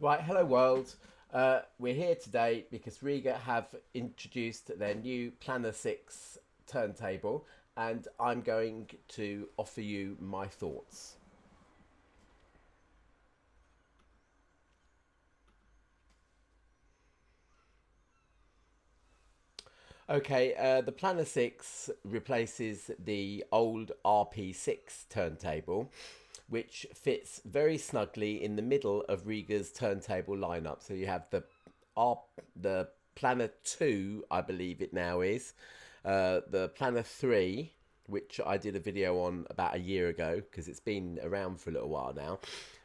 Right, hello world. We're here today because Rega have introduced their new Planar 6 turntable, and I'm going to offer you my thoughts. Okay, the Planar 6 replaces the old RP6 turntable, which fits very snugly in the middle of Rega's turntable lineup. So you have R, the Planar 2, I believe it now is, the Planar 3, which I did a video on about a year ago because it's been around for a little while now,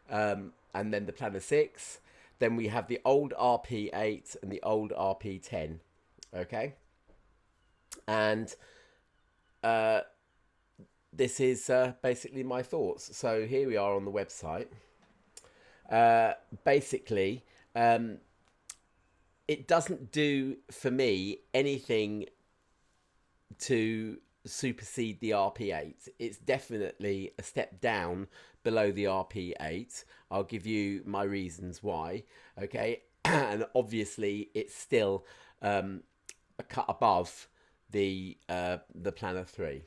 and then the Planar 6. Then we have the old RP8 and the old RP10. Okay, and this is basically my thoughts. So here we are on the website. Basically, it doesn't do for me anything to supersede the RP8. It's definitely a step down below the RP8. I'll give you my reasons why. Okay, and obviously it's still a cut above the Planar 3.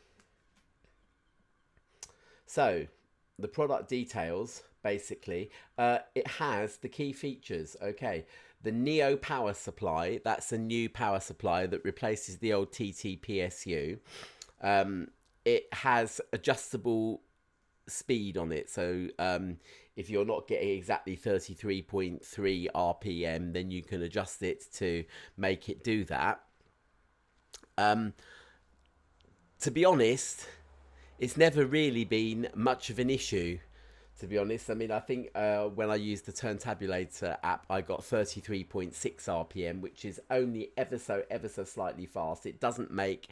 So the product details, basically, it has the key features. Okay, the Neo power supply, that's a new power supply that replaces the old TT-PSU. It has adjustable speed on it, so if you're not getting exactly 33.3 RPM, then you can adjust it to make it do that. To be honest, it's never really been much of an issue, to be honest. I mean, I think when I used the Turntabulator app, I got 33.6 RPM, which is only ever so slightly fast. It doesn't make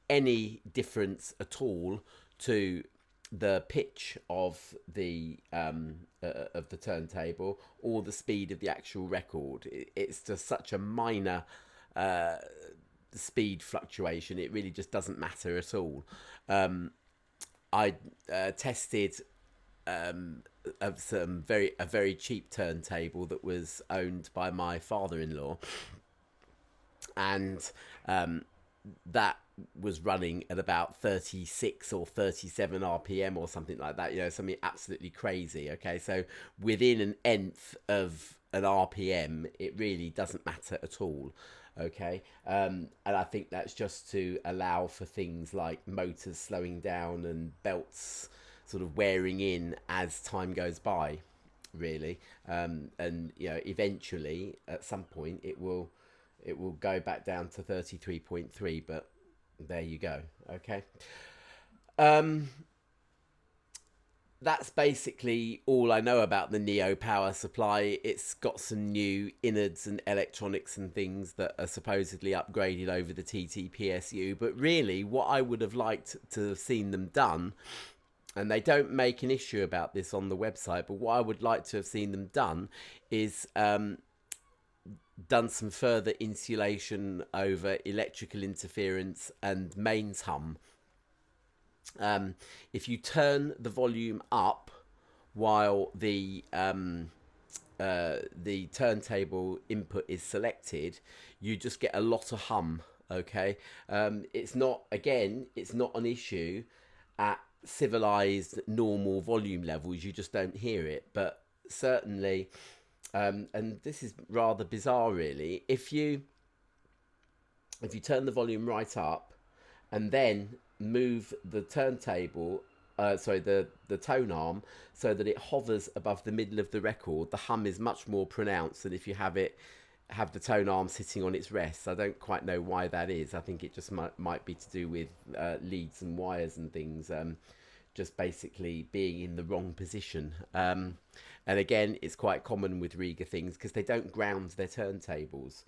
any difference at all to the pitch of the turntable or the speed of the actual record. It's just such a minor speed fluctuation. It really just doesn't matter at all. I tested a very cheap turntable that was owned by my father-in-law, and that was running at about 36 or 37 RPM or something like that. You know, something absolutely crazy. Okay, so within an nth of an RPM, it really doesn't matter at all. Okay, and I think that's just to allow for things like motors slowing down and belts sort of wearing in as time goes by, really. And you know, eventually at some point it will go back down to 33.3, but there you go. Okay, that's basically all I know about the Neo power supply. It's got some new innards and electronics and things that are supposedly upgraded over the TT-PSU, but really what I would have liked to have seen them done, and they don't make an issue about this on the website, but what I would like to have seen them done is done some further insulation over electrical interference and mains hum. If you turn the volume up while the turntable input is selected, you just get a lot of hum. Okay, it's not an issue at civilized normal volume levels. You just don't hear it, but certainly, and this is rather bizarre, really. If you turn the volume right up and then move the turntable, the tone arm, so that it hovers above the middle of the record, the hum is much more pronounced than if you have the tone arm sitting on its rest. I don't quite know why that is. I think it just might be to do with leads and wires and things, just basically being in the wrong position. And again, it's quite common with Rega things because they don't ground their turntables,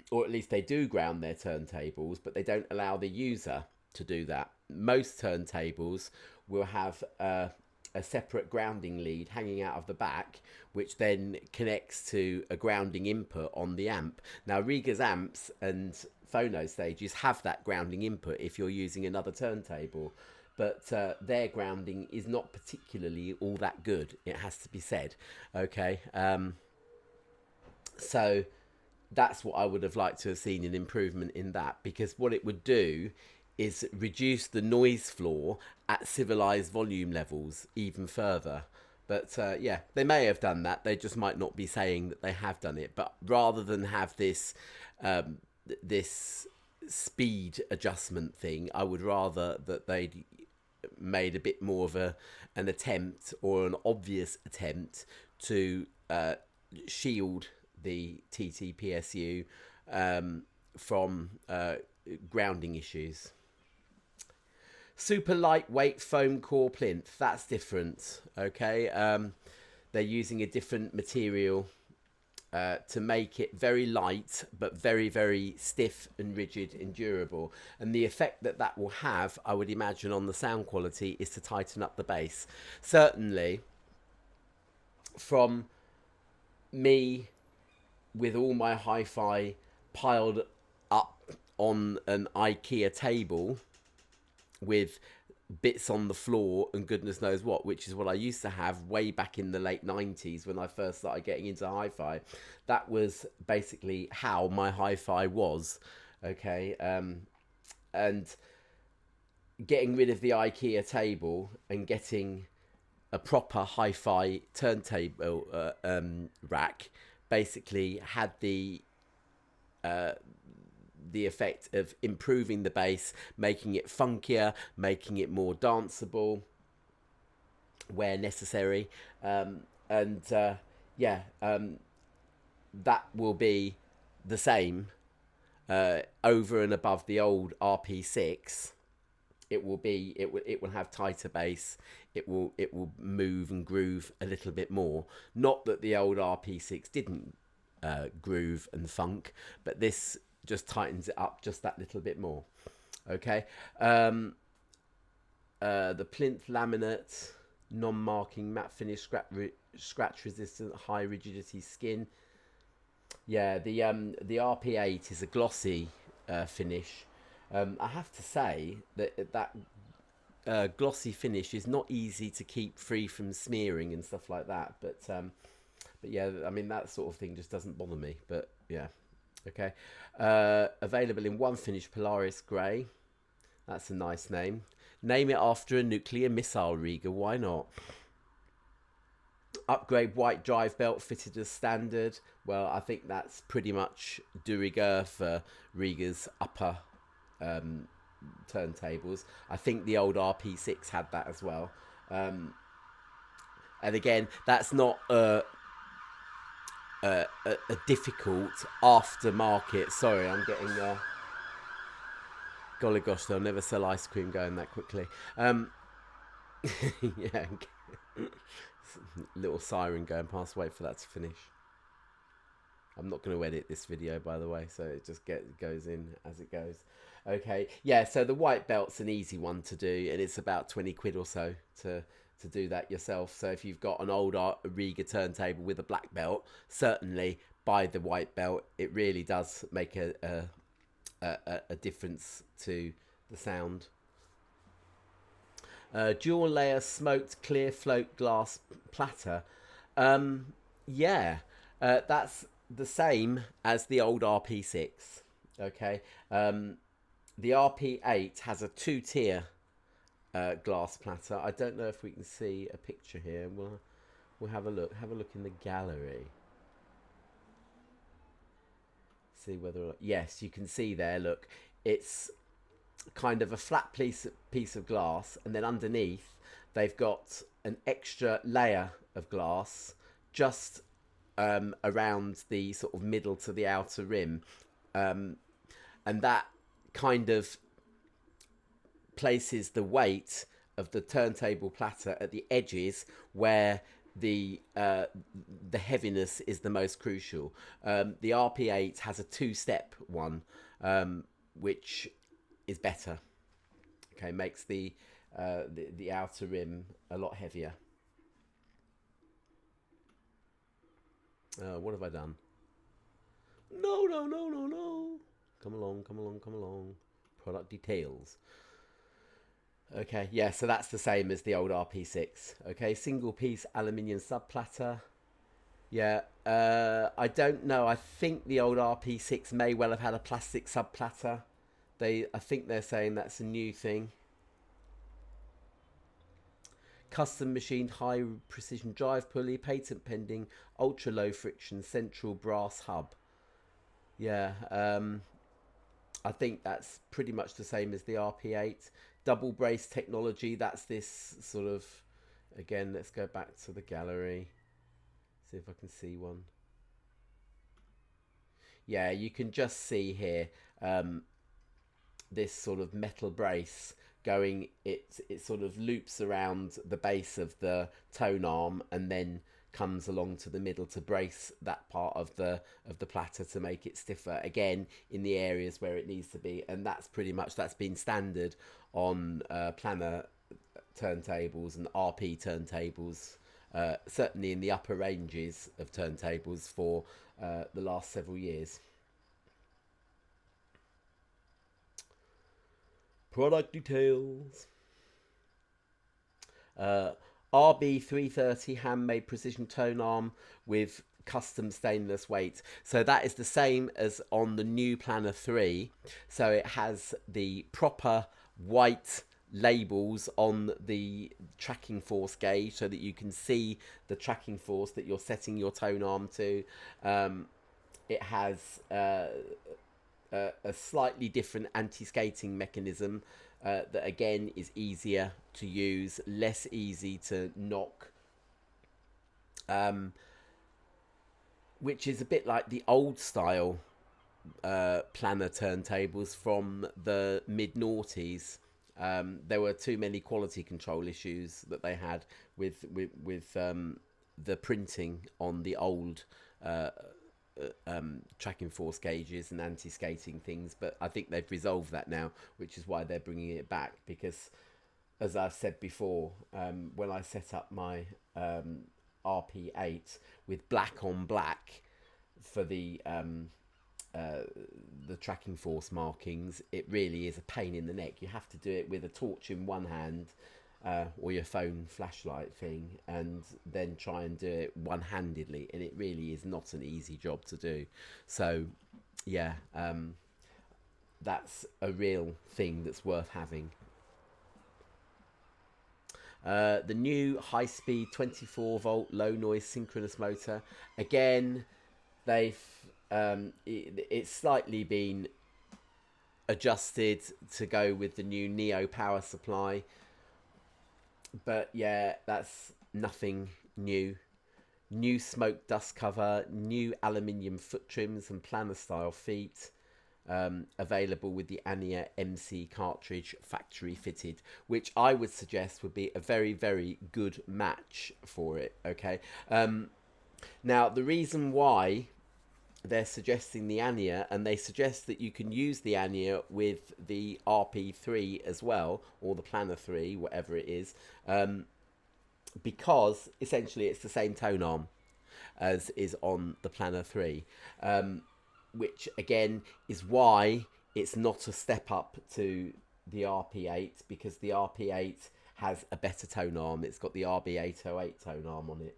or at least they do ground their turntables, but they don't allow the user to do that. Most turntables will have a separate grounding lead hanging out of the back, which then connects to a grounding input on the amp. Now, Rega's amps and phono stages have that grounding input if you're using another turntable. but their grounding is not particularly all that good, it has to be said. Okay, so that's what I would have liked to have seen, an improvement in that, because what it would do is reduce the noise floor at civilized volume levels even further. But yeah, they may have done that. They just might not be saying that they have done it. But rather than have this this speed adjustment thing, I would rather that they'd made a bit more of an attempt, or an obvious attempt, to shield the TT-PSU from grounding issues. Super lightweight foam core plinth, that's different. Okay, they're using a different material to make it very light but very, very stiff and rigid and durable, and the effect that that will have, I would imagine, on the sound quality is to tighten up the bass. Certainly from me, with all my hi-fi piled up on an IKEA table with bits on the floor and goodness knows what, which is what I used to have way back in the late 90s when I first started getting into hi-fi. That was basically how my hi-fi was. Okay, and getting rid of the IKEA table and getting a proper hi-fi turntable rack basically had the effect of improving the bass, making it funkier, making it more danceable where necessary, yeah, that will be the same over and above the old RP6. It will have tighter bass. It will move and groove a little bit more. Not that the old RP6 didn't groove and funk, but this just tightens it up just that little bit more. Okay, the plinth laminate, non-marking, matte finish, scratch resistant, high rigidity skin. Yeah, the RP8 is a glossy finish. I have to say that glossy finish is not easy to keep free from smearing and stuff like that. But yeah, I mean, that sort of thing just doesn't bother me. But yeah, okay. Available in one finish, Polaris Grey. That's a nice name. Name it after a nuclear missile, Rega. Why not? Upgrade white drive belt fitted as standard. Well, I think that's pretty much de rigueur for Rega's upper turntables. I think the old RP6 had that as well. And again, that's not a difficult aftermarket. Sorry, I'm getting golly gosh, they'll never sell ice cream going that quickly. Yeah, little siren going past. Wait for that to finish. I'm not going to edit this video, by the way, so it just goes in as it goes. Okay, yeah, so the white belt's an easy one to do, and it's about 20 quid or so to do that yourself. So if you've got an old Rega turntable with a black belt, certainly buy the white belt. It really does make a difference to the sound. Dual layer smoked clear float glass platter. Yeah, that's the same as the old RP6. Okay, the RP8 has a 2-tier glass platter. I don't know if we can see a picture here. We'll have a look. Have a look in the gallery. See whether, yes, you can see there. Look, it's kind of a flat piece of glass, and then underneath they've got an extra layer of glass just around the sort of middle to the outer rim, and that kind of places the weight of the turntable platter at the edges where the heaviness is the most crucial. The RP8 has a 2-step one, which is better. Okay, makes the outer rim a lot heavier. What have I done? No. Come along. Product details. Okay, yeah, so that's the same as the old RP6. Okay, single piece aluminium sub platter. Yeah, I don't know. I think the old RP6 may well have had a plastic sub platter. I think they're saying that's a new thing. Custom machined high precision drive pulley, patent pending, ultra low friction central brass hub. Yeah, I think that's pretty much the same as the RP8. Double brace technology, that's this sort of, again, let's go back to the gallery, see if I can see one. Yeah, you can just see here this sort of metal brace going, it sort of loops around the base of the tone arm and then comes along to the middle to brace that part of the platter to make it stiffer again in the areas where it needs to be. And that's pretty much, that's been standard on planar turntables and RP turntables, certainly in the upper ranges of turntables for the last several years. Product details. RB330 handmade precision tone arm with custom stainless weight. So that is the same as on the new Planar 3. So it has the proper white labels on the tracking force gauge so that you can see the tracking force that you're setting your tone arm to. It has a slightly different anti-skating mechanism that again is easier to use, less easy to knock, which is a bit like the old style planar turntables from the mid-noughties. There were too many quality control issues that they had with the printing on the old tracking force gauges and anti-skating things, but I think they've resolved that now, which is why they're bringing it back. Because as I've said before, when I set up my RP8 with black on black for the tracking force markings, it really is a pain in the neck. You have to do it with a torch in one hand or your phone flashlight thing, and then try and do it one-handedly, and it really is not an easy job to do. So yeah, that's a real thing that's worth having. The new high-speed 24-volt low noise synchronous motor, again, they've it's slightly been adjusted to go with the new Neo power supply, but yeah, that's nothing new. New smoke dust cover, new aluminium foot trims and planar style feet, available with the Ania MC cartridge factory fitted, which I would suggest would be a very, very good match for it. Okay, now the reason why they're suggesting the Ania, and they suggest that you can use the Ania with the RP3 as well, or the Planar 3, whatever it is, because essentially it's the same tone arm as is on the Planar 3, which again is why it's not a step up to the RP8, because the RP8 has a better tone arm. It's got the RB808 tone arm on it,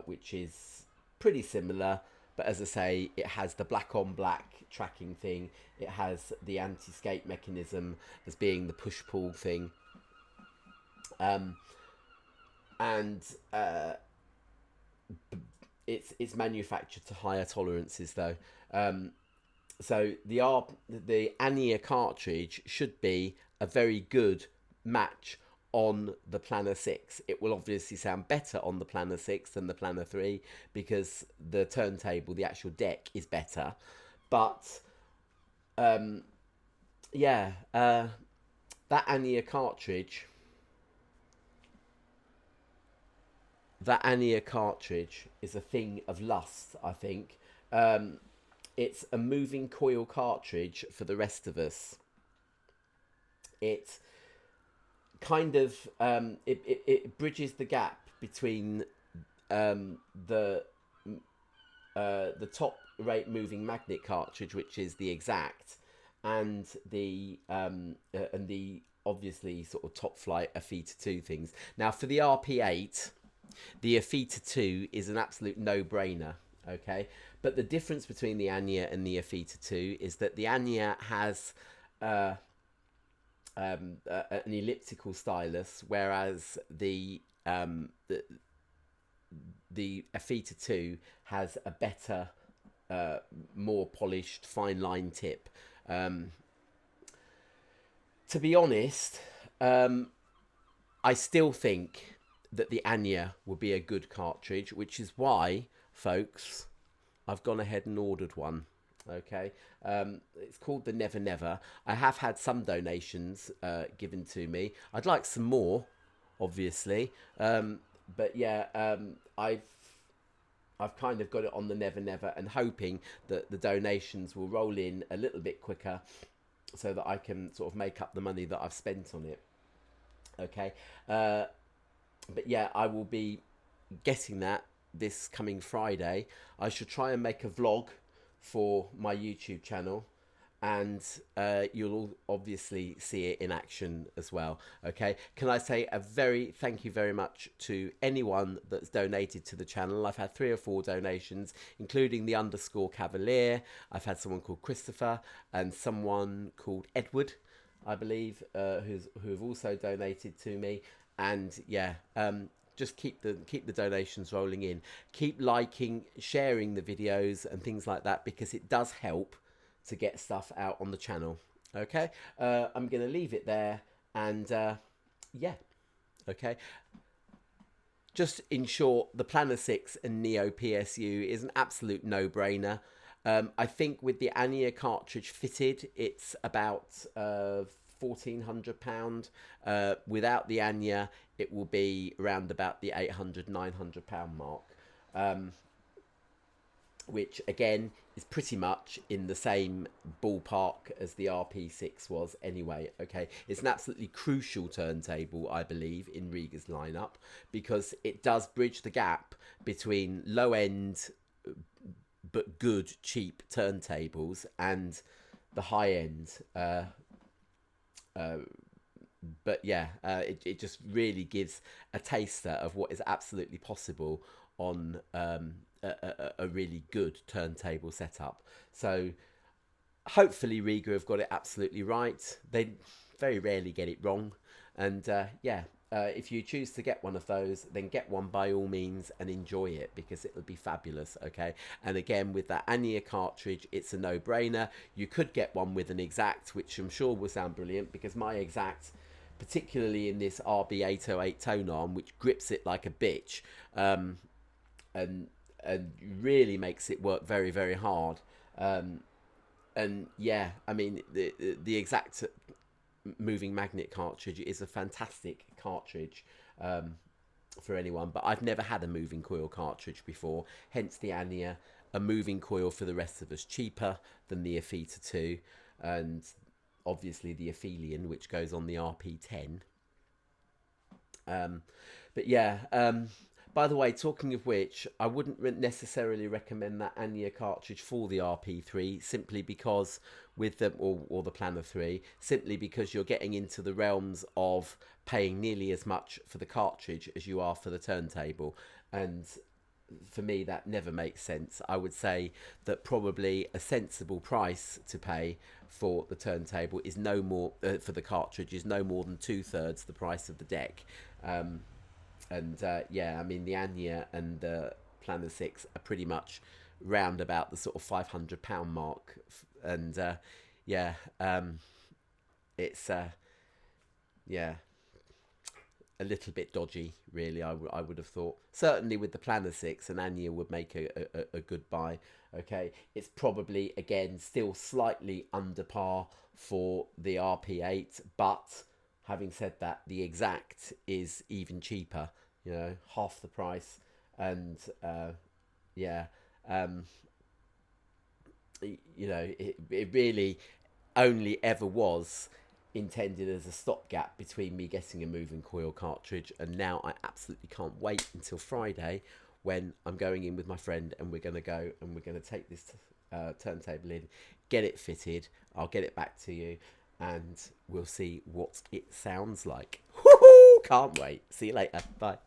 which is pretty similar. But as I say, it has the black on black tracking thing. It has the anti-skate mechanism as being the push-pull thing. And it's manufactured to higher tolerances though. So the Ania cartridge should be a very good match on the Planar 6. It will obviously sound better on the Planar 6 than the Planar 3 because the turntable, the actual deck, is better. But yeah, that Ania cartridge, is a thing of lust, I think. It's a moving coil cartridge for the rest of us. It kind of it bridges the gap between the top rate moving magnet cartridge, which is the Exact, and the obviously sort of top flight Afita 2 things. Now for the RP8, the Afita 2 is an absolute no-brainer, okay? But the difference between the Anya and the Afita 2 is that the Anya has an elliptical stylus, whereas the Afita 2 has a better, more polished, fine line tip. To be honest, I still think that the Anya would be a good cartridge, which is why, folks, I've gone ahead and ordered one. Okay, it's called the Never Never. I have had some donations given to me. I'd like some more, obviously, but yeah, I've kind of got it on the Never Never and hoping that the donations will roll in a little bit quicker so that I can sort of make up the money that I've spent on it. Okay, but yeah, I will be getting that this coming Friday. I should try and make a vlog for my YouTube channel, and you'll obviously see it in action as well. Okay, can I say a very thank you very much to anyone that's donated to the channel. I've had 3 or 4 donations, including the _ Cavalier. I've had someone called Christopher and someone called Edward, I believe, who have also donated to me. And yeah, just keep the donations rolling in. Keep liking, sharing the videos and things like that, because it does help to get stuff out on the channel. Okay, I'm going to leave it there, and yeah, okay. Just in short, the Planar 6 and Neo PSU is an absolute no-brainer. I think with the Anya cartridge fitted, it's about £1,400. Without the Anya, it will be around about the £800–900 mark, which again is pretty much in the same ballpark as the RP6 was anyway. Okay, it's an absolutely crucial turntable, I believe, in Rega's lineup, because it does bridge the gap between low end but good cheap turntables and the high end. But yeah, it just really gives a taster of what is absolutely possible on a really good turntable setup. So hopefully Rega have got it absolutely right. They very rarely get it wrong. And yeah, if you choose to get one of those, then get one by all means and enjoy it, because it would be fabulous. Okay, and again, with that Anya cartridge, it's a no-brainer. You could get one with an Exact, which I'm sure will sound brilliant, because my Exact, particularly in this RB808 tone arm, which grips it like a bitch, and really makes it work very, very hard. And yeah, I mean, the Exact moving magnet cartridge is a fantastic cartridge for anyone, but I've never had a moving coil cartridge before, hence the Anya, a moving coil for the rest of us, cheaper than the Afita 2, and obviously the Aphelion, which goes on the RP10. But yeah, by the way, talking of which, I wouldn't necessarily recommend that Anya cartridge for the RP3, simply because with the, or the Planar 3, simply because you're getting into the realms of paying nearly as much for the cartridge as you are for the turntable. And for me, that never makes sense. I would say that probably a sensible price to pay for the turntable is no more, for the cartridge, is no more than 2/3 the price of the deck. And yeah, I mean, the Anya and the Planar 6 are pretty much round about the sort of £500 mark. And yeah, it's yeah, a little bit dodgy, really. I would have thought. Certainly with the Planar 6, an Anya would make a good buy. Okay, it's probably, again, still slightly under par for the RP8, but having said that, the Exact is even cheaper, you know, half the price. And yeah, you know, it really only ever was intended as a stopgap between me getting a moving coil cartridge, and now I absolutely can't wait until Friday, when I'm going in with my friend and we're going to go and we're going to take this turntable in, get it fitted. I'll get it back to you. and we'll see what it sounds like. Woohoo! Can't wait. See you later. Bye.